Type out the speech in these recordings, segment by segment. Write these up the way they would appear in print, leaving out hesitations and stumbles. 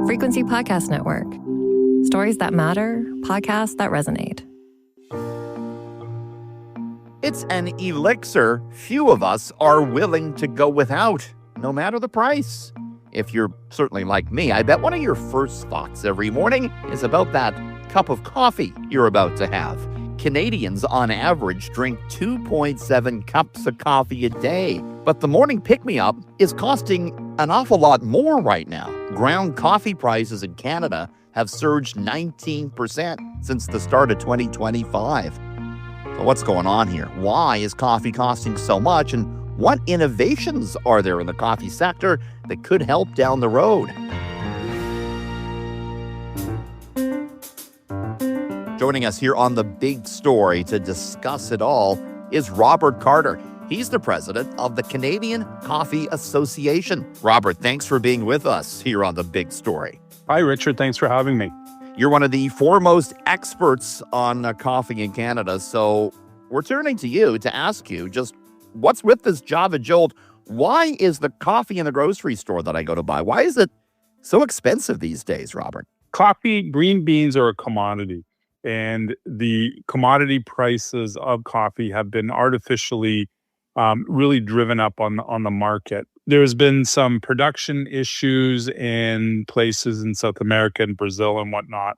Frequency Podcast Network. Stories that matter, podcasts that resonate. It's an elixir few of us are willing to go without, no matter the price. If you're certainly like me, I bet one of your first thoughts every morning is about that cup of coffee you're about to have. Canadians, on average, drink 2.7 cups of coffee a day. But the morning pick-me-up is costing an awful lot more right now. Ground coffee prices in Canada have surged 19% since the start of 2025. So what's going on here? Why is coffee costing so much? And what innovations are there in the coffee sector that could help down the road? Joining us here on The Big Story to discuss it all is Robert Carter. He's the president of the Canadian Coffee Association. Robert, thanks for being with us here on The Big Story. Hi, Richard. Thanks for having me. You're one of the foremost experts on coffee in Canada, so we're turning to you to ask you just what's with this Java Jolt? Why is the coffee in the grocery store that I go to buy, why is it so expensive these days, Robert? Coffee, green beans are a commodity, and the commodity prices of coffee have been artificially really driven up on the market. There's been some production issues in places in South America and Brazil and whatnot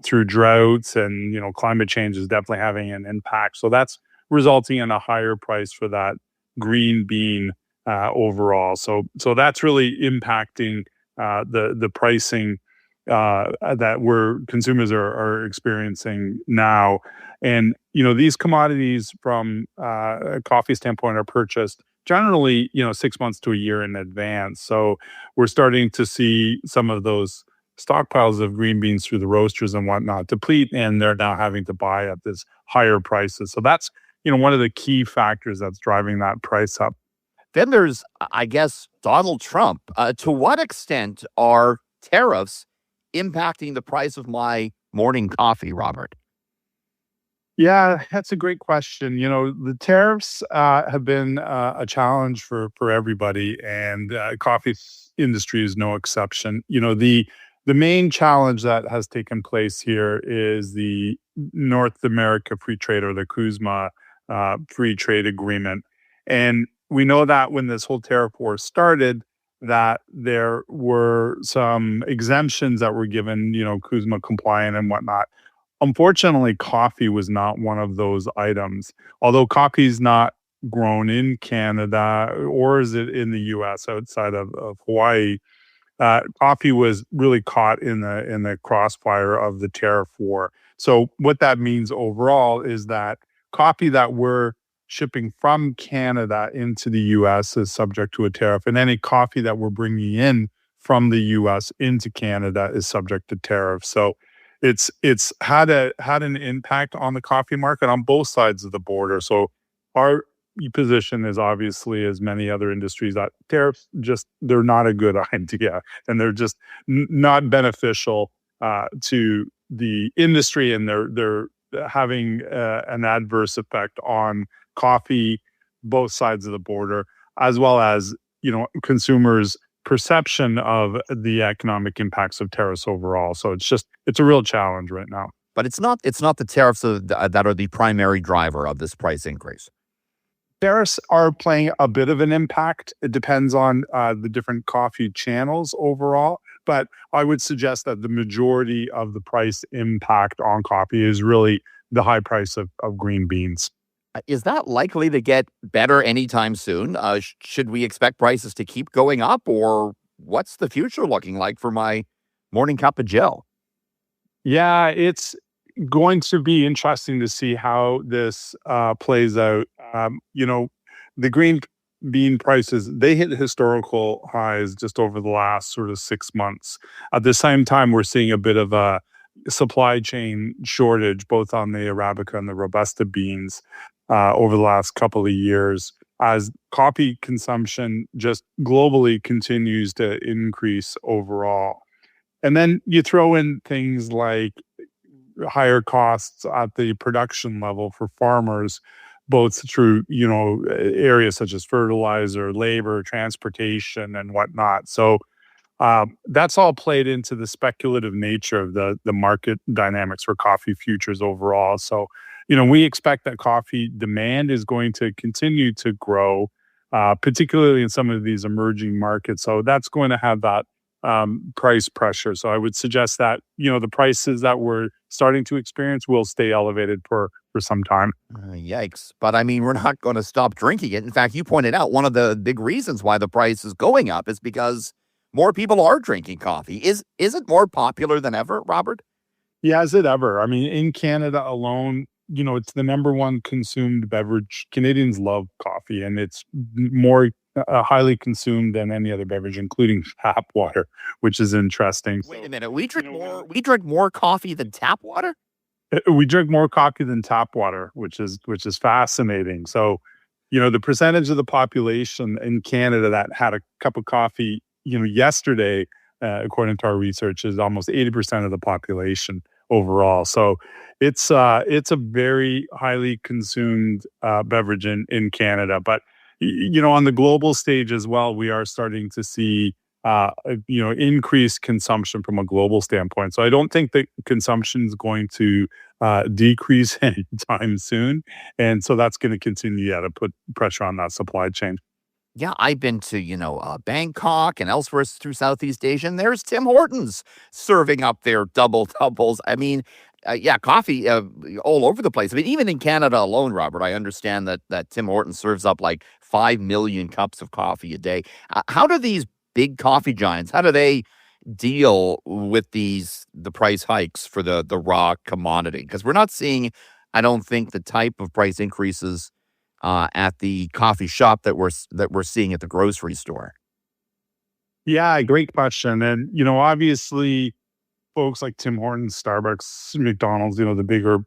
through droughts, and climate change is definitely having an impact. So that's resulting in a higher price for that green bean overall. So that's really impacting the pricing that consumers are experiencing now. And these commodities from a coffee standpoint are purchased generally 6 months to a year in advance. So we're starting to see some of those stockpiles of green beans through the roasters and whatnot deplete, and they're now having to buy at this higher prices. So that's one of the key factors that's driving that price up. Then there's, I guess, Donald Trump. To what extent are tariffs impacting the price of my morning coffee, Robert? Yeah, that's a great question. The tariffs have been a challenge for everybody, and coffee industry is no exception. The main challenge that has taken place here is the North America Free Trade, or the CUSMA Free Trade Agreement. And we know that when this whole tariff war started, that there were some exemptions that were given, CUSMA compliant and whatnot. Unfortunately, coffee was not one of those items. Although coffee is not grown in Canada, or is it in the U.S. outside of Hawaii, coffee was really caught in the crossfire of the tariff war. So what that means overall is that coffee that we're shipping from Canada into the U.S. is subject to a tariff, and any coffee that we're bringing in from the U.S. into Canada is subject to tariffs. So it's had an impact on the coffee market on both sides of the border. So our position is obviously, as many other industries, that tariffs they're not a good idea, and they're just not beneficial to the industry, and they're having an adverse effect on coffee, both sides of the border, as well as consumers' perception of the economic impacts of tariffs overall. So it's a real challenge right now. But it's not the tariffs that are the primary driver of this price increase. Tariffs are playing a bit of an impact. It depends on the different coffee channels overall, but I would suggest that the majority of the price impact on coffee is really the high price of green beans. Is that likely to get better anytime soon? Should we expect prices to keep going up, or what's the future looking like for my morning cup of Joe? Yeah, it's going to be interesting to see how this plays out. The green bean prices, they hit historical highs just over the last sort of 6 months. At the same time, we're seeing a bit of a supply chain shortage, both on the Arabica and the Robusta beans over the last couple of years, as coffee consumption just globally continues to increase overall. And then you throw in things like higher costs at the production level for farmers, both through, areas such as fertilizer, labor, transportation, and whatnot. So That's all played into the speculative nature of the market dynamics for coffee futures overall. So, we expect that coffee demand is going to continue to grow, particularly in some of these emerging markets. So that's going to have that price pressure. So I would suggest that the prices that we're starting to experience will stay elevated for some time. Yikes. But I mean, we're not going to stop drinking it. In fact, you pointed out one of the big reasons why the price is going up is because more people are drinking coffee. Is it more popular than ever, Robert? Yeah, is it ever? I mean, in Canada alone, it's the number one consumed beverage. Canadians love coffee, and it's more highly consumed than any other beverage, including tap water, which is interesting. Wait So, a minute. We you drink know, more we drink more coffee than tap water? we drink more coffee than tap water, which is fascinating. So, the percentage of the population in Canada that had a cup of coffee, yesterday, according to our research, is almost 80% of the population overall. So, it's a very highly consumed beverage in Canada. But on the global stage as well, we are starting to see increased consumption from a global standpoint. So I don't think that consumption is going to decrease anytime soon, and so that's going to continue, to put pressure on that supply chain. Yeah, I've been to, Bangkok and elsewhere through Southeast Asia, and there's Tim Hortons serving up their double doubles. I mean, yeah, coffee all over the place. I mean, even in Canada alone, Robert, I understand that Tim Hortons serves up like 5 million cups of coffee a day. How do these big coffee giants, how do they deal with the price hikes for the raw commodity? Because we're not seeing, I don't think, the type of price increases at the coffee shop that we're seeing at the grocery store. Yeah, great question. And obviously, folks like Tim Hortons, Starbucks, McDonald's, the bigger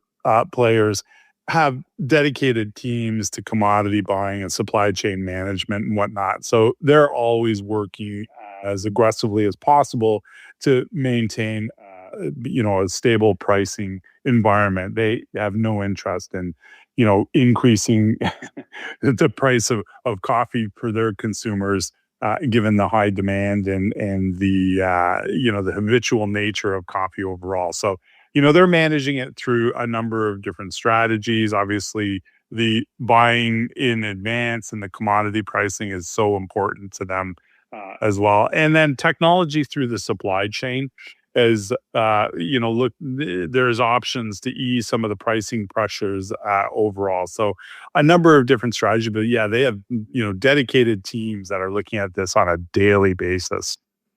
players have dedicated teams to commodity buying and supply chain management and whatnot. So they're always working as aggressively as possible to maintain, a stable pricing environment. They have no interest in, increasing the price of coffee for their consumers, given the high demand and the habitual nature of coffee overall. So they're managing it through a number of different strategies. Obviously, the buying in advance and the commodity pricing is so important to them as well. And then technology through the supply chain is, look, there's options to ease some of the pricing pressures overall. So a number of different strategies, but yeah, they have, dedicated teams that are looking at this on a daily basis.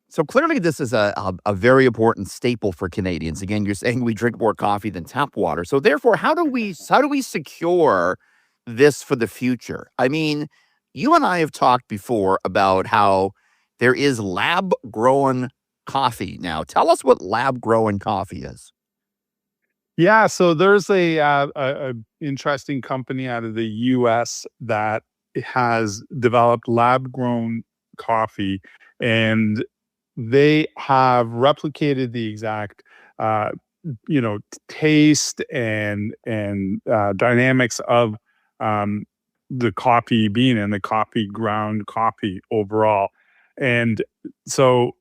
So clearly, this is a very important staple for Canadians. Again, you're saying we drink more coffee than tap water. So therefore, how do we secure this for the future? I mean, you and I have talked before about how there is lab grown coffee now. Tell us what lab grown coffee is. Yeah, so there's a interesting company out of the US that has developed lab grown coffee, and they have replicated the exact uh taste and dynamics of um the coffee bean and the coffee ground coffee overall. And so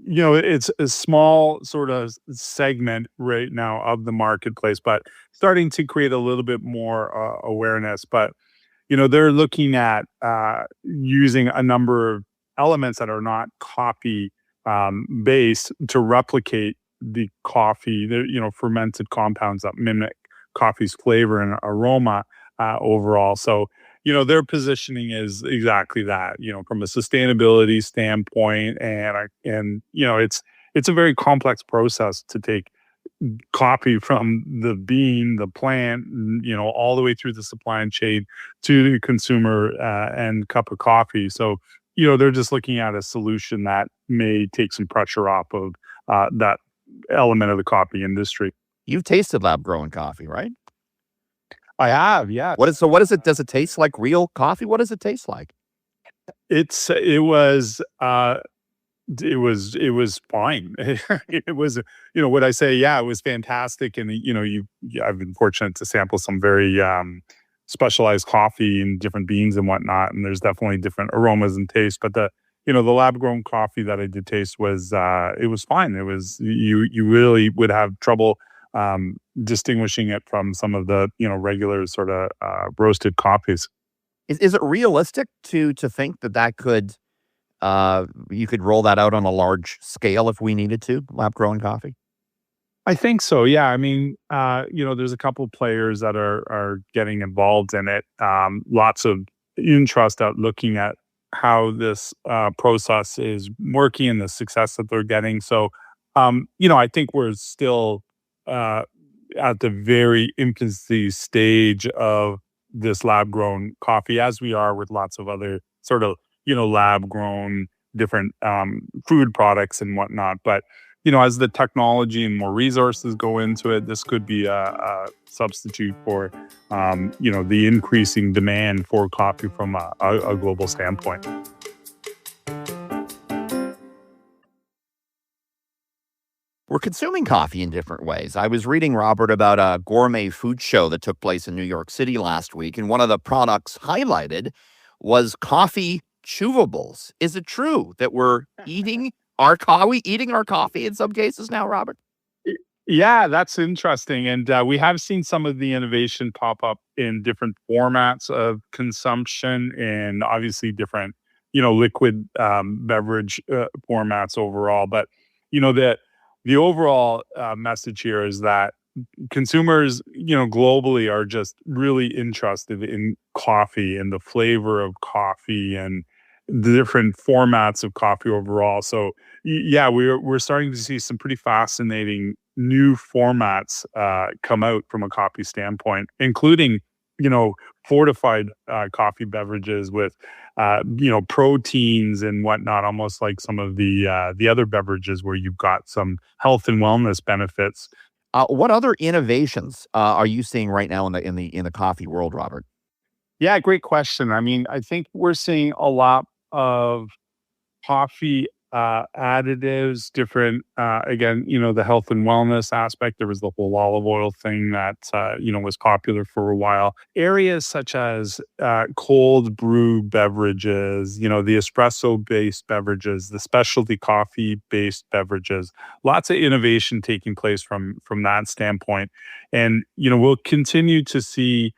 it's a small sort of segment right now of the marketplace, but starting to create a little bit more awareness. But they're looking at using a number of elements that are not coffee based to replicate the coffee, fermented compounds that mimic coffee's flavor and aroma overall. So, their positioning is exactly that, from a sustainability standpoint. And it's a very complex process to take coffee from the bean, the plant, all the way through the supply chain to the consumer and cup of coffee. So, they're just looking at a solution that may take some pressure off of that element of the coffee industry. You've tasted lab grown coffee, right? I have, yeah. What is it? Does it taste like real coffee? What does it taste like? It's it was fine. It was, what I say, yeah, it was fantastic. And I've been fortunate to sample some very specialized coffee and different beans and whatnot. And there's definitely different aromas and tastes. But the lab grown coffee that I did taste was it was fine. It was you really would have trouble distinguishing it from some of the regular sort of roasted coffees. Is it realistic to think that could you could roll that out on a large scale if we needed to, lab grown coffee? I think so. Yeah. I mean, there's a couple players that are getting involved in it. Lots of interest out looking at how this process is working and the success that they're getting. So, I think we're still uh, at the very infancy stage of this lab grown coffee, as we are with lots of other sort of lab grown different food products and whatnot. But as the technology and more resources go into it, this could be a substitute for, the increasing demand for coffee from a global standpoint. We're consuming coffee in different ways. I was reading, Robert, about a gourmet food show that took place in New York City last week, and one of the products highlighted was coffee chewables. Is it true that we're eating our coffee in some cases now, Robert? Yeah, that's interesting. And we have seen some of the innovation pop up in different formats of consumption and obviously different, liquid beverage formats overall. But, the overall message here is that consumers, globally are just really interested in coffee and the flavor of coffee and the different formats of coffee overall. So yeah, we're starting to see some pretty fascinating new formats come out from a coffee standpoint, including fortified coffee beverages with proteins and whatnot, almost like some of the other beverages where you've got some health and wellness benefits. What other innovations are you seeing right now in the coffee world, Robert? Yeah, great question. I mean, I think we're seeing a lot of coffee additives, different, again, the health and wellness aspect. There was the whole olive oil thing that, was popular for a while. Areas such as cold brew beverages, the espresso based beverages, the specialty coffee based beverages, lots of innovation taking place from that standpoint. And, we'll continue to see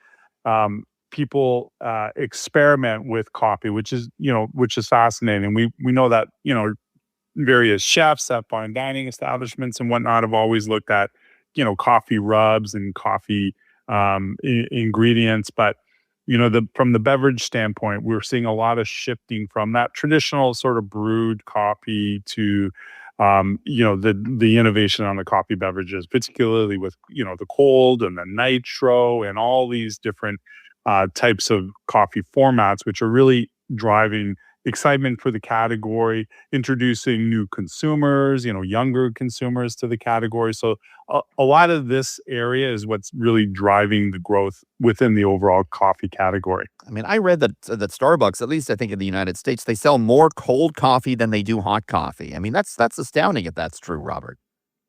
people experiment with coffee, which is fascinating. We know that various chefs at fine dining establishments and whatnot have always looked at coffee rubs and coffee ingredients, but from the beverage standpoint, we're seeing a lot of shifting from that traditional sort of brewed coffee to the innovation on the coffee beverages, particularly with the cold and the nitro and all these different types of coffee formats, which are really driving excitement for the category, introducing new consumers, younger consumers to the category. So a lot of this area is what's really driving the growth within the overall coffee category. I mean, I read that Starbucks, at least I think in the United States, they sell more cold coffee than they do hot coffee. I mean, that's astounding if that's true, Robert.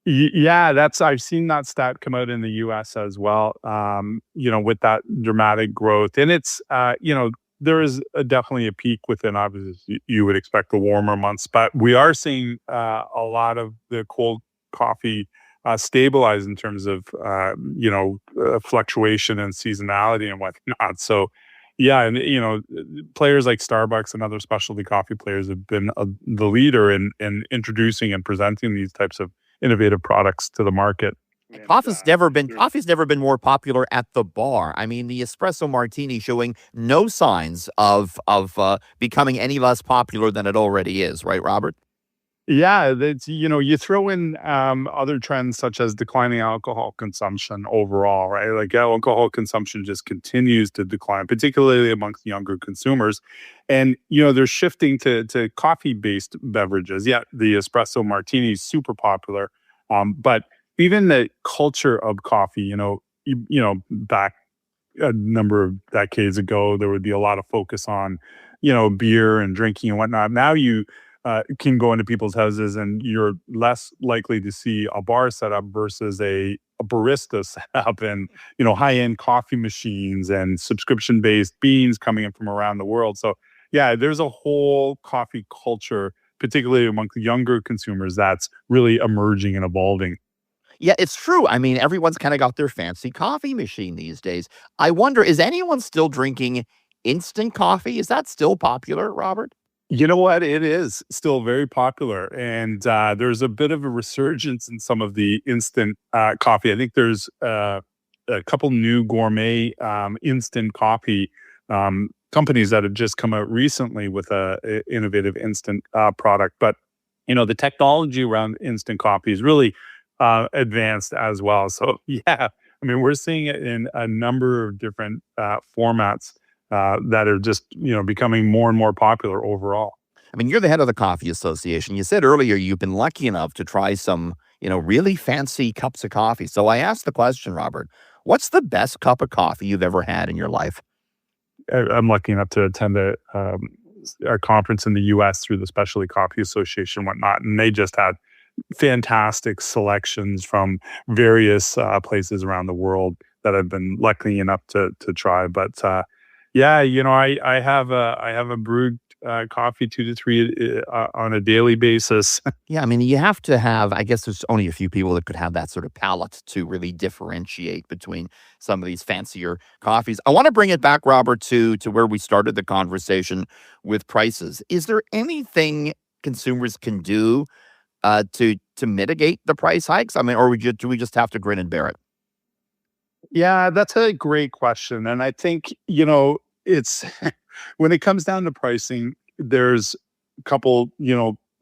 Yeah, I've seen that stat come out in the US as well. With that dramatic growth. And it's there is definitely a peak within, obviously, you would expect the warmer months, but we are seeing a lot of the cold coffee stabilize in terms of, fluctuation and seasonality and whatnot. So, yeah, and, players like Starbucks and other specialty coffee players have been the leader in introducing and presenting these types of innovative products to the market. And coffee's never been more popular at the bar. I mean, the espresso martini showing no signs of becoming any less popular than it already is, right, Robert? Yeah, that's you throw in other trends such as declining alcohol consumption overall, right? Like alcohol consumption just continues to decline, particularly amongst younger consumers. And they're shifting to coffee-based beverages. Yeah, the espresso martini is super popular. But even the culture of coffee, back a number of decades ago, there would be a lot of focus on, beer and drinking and whatnot. Now you can go into people's houses and you're less likely to see a bar setup versus a barista setup and, high-end coffee machines and subscription-based beans coming in from around the world. So, yeah, there's a whole coffee culture, particularly among the younger consumers, that's really emerging and evolving. Yeah, it's true. I mean, everyone's kind of got their fancy coffee machine these days. I wonder, is anyone still drinking instant coffee? Is that still popular, Robert? You know what? It is still very popular, and there's a bit of a resurgence in some of the instant coffee. I think there's a couple new gourmet instant coffee companies that have just come out recently with a innovative instant product. But the technology around instant coffee is really advanced as well. So yeah, I mean, we're seeing it in a number of different formats that are just becoming more and more popular overall. I mean, you're the head of the Coffee Association. You said earlier you've been lucky enough to try some, really fancy cups of coffee. So I asked the question, Robert, what's the best cup of coffee you've ever had in your life? I'm lucky enough to attend a conference in the U.S. through the Specialty Coffee Association and whatnot, and they just had fantastic selections from various places around the world that I've been lucky enough to try. But yeah, I have a brewed coffee 2 to 3 on a daily basis. Yeah, I mean, you have to have, I guess there's only a few people that could have that sort of palate to really differentiate between some of these fancier coffees. I want to bring it back, Robert, to where we started the conversation with prices. Is there anything consumers can do to mitigate the price hikes? I mean, or do we just have to grin and bear it? Yeah, that's a great question. And I think, it's when it comes down to pricing, there's a couple,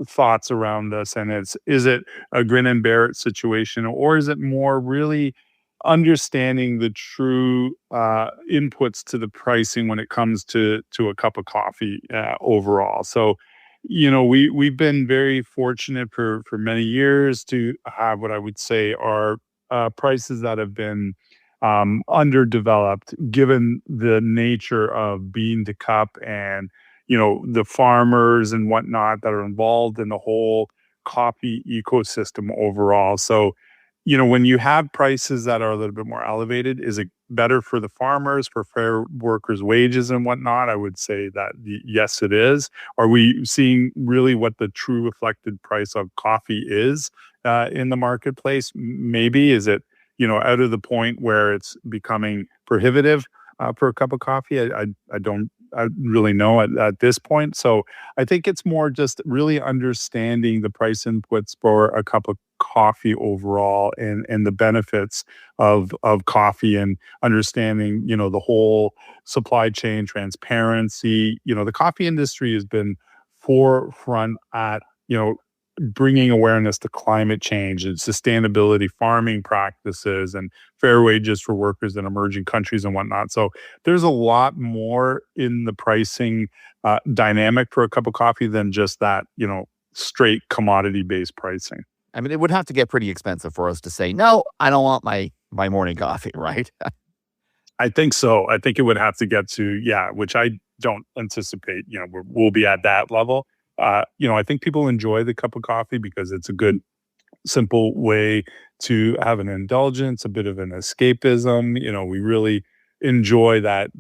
thoughts around this. And is it a grin and bear it situation, or is it more really understanding the true inputs to the pricing when it comes to a cup of coffee overall? So, we've been very fortunate for many years to have what I would say are prices that have been underdeveloped, given the nature of bean to cup and the farmers and whatnot that are involved in the whole coffee ecosystem overall. So when you have prices that are a little bit more elevated, is it better for the farmers, for fair workers' wages and whatnot? I would say that yes, it is. Are we seeing really what the true reflected price of coffee is in the marketplace? Maybe. Is it out of the point where it's becoming prohibitive for a cup of coffee? I don't really know at this point. So I think it's more just really understanding the price inputs for a cup of coffee overall, and the benefits of coffee, and understanding the whole supply chain transparency. The coffee industry has been forefront at bringing awareness to climate change and sustainability farming practices and fair wages for workers in emerging countries and whatnot. So there's a lot more in the pricing dynamic for a cup of coffee than just that, straight commodity-based pricing. I mean, it would have to get pretty expensive for us to say, no, I don't want my morning coffee, right? I think so. I think it would have to get to, yeah, which I don't anticipate, we'll be at that level. I think people enjoy the cup of coffee because it's a good, simple way to have an indulgence, a bit of an escapism. We really enjoy that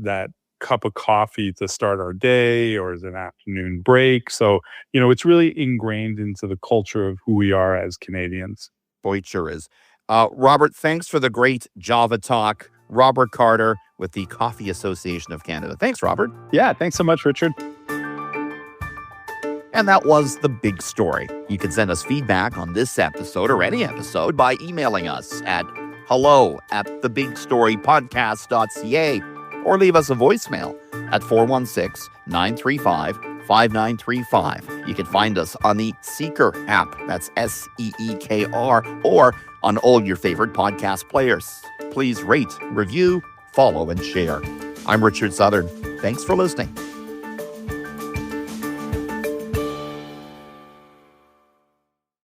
cup of coffee to start our day or as an afternoon break. So, it's really ingrained into the culture of who we are as Canadians. Boy, it sure is. Robert, thanks for the great Java talk. Robert Carter with the Coffee Association of Canada. Thanks, Robert. Yeah, thanks so much, Richard. And that was The Big Story. You can send us feedback on this episode or any episode by emailing us at hello@thebigstorypodcast.ca or leave us a voicemail at 416-935-5935. You can find us on the Seeker app, that's SEEKR, or on all your favorite podcast players. Please rate, review, follow, and share. I'm Richard Southern. Thanks for listening.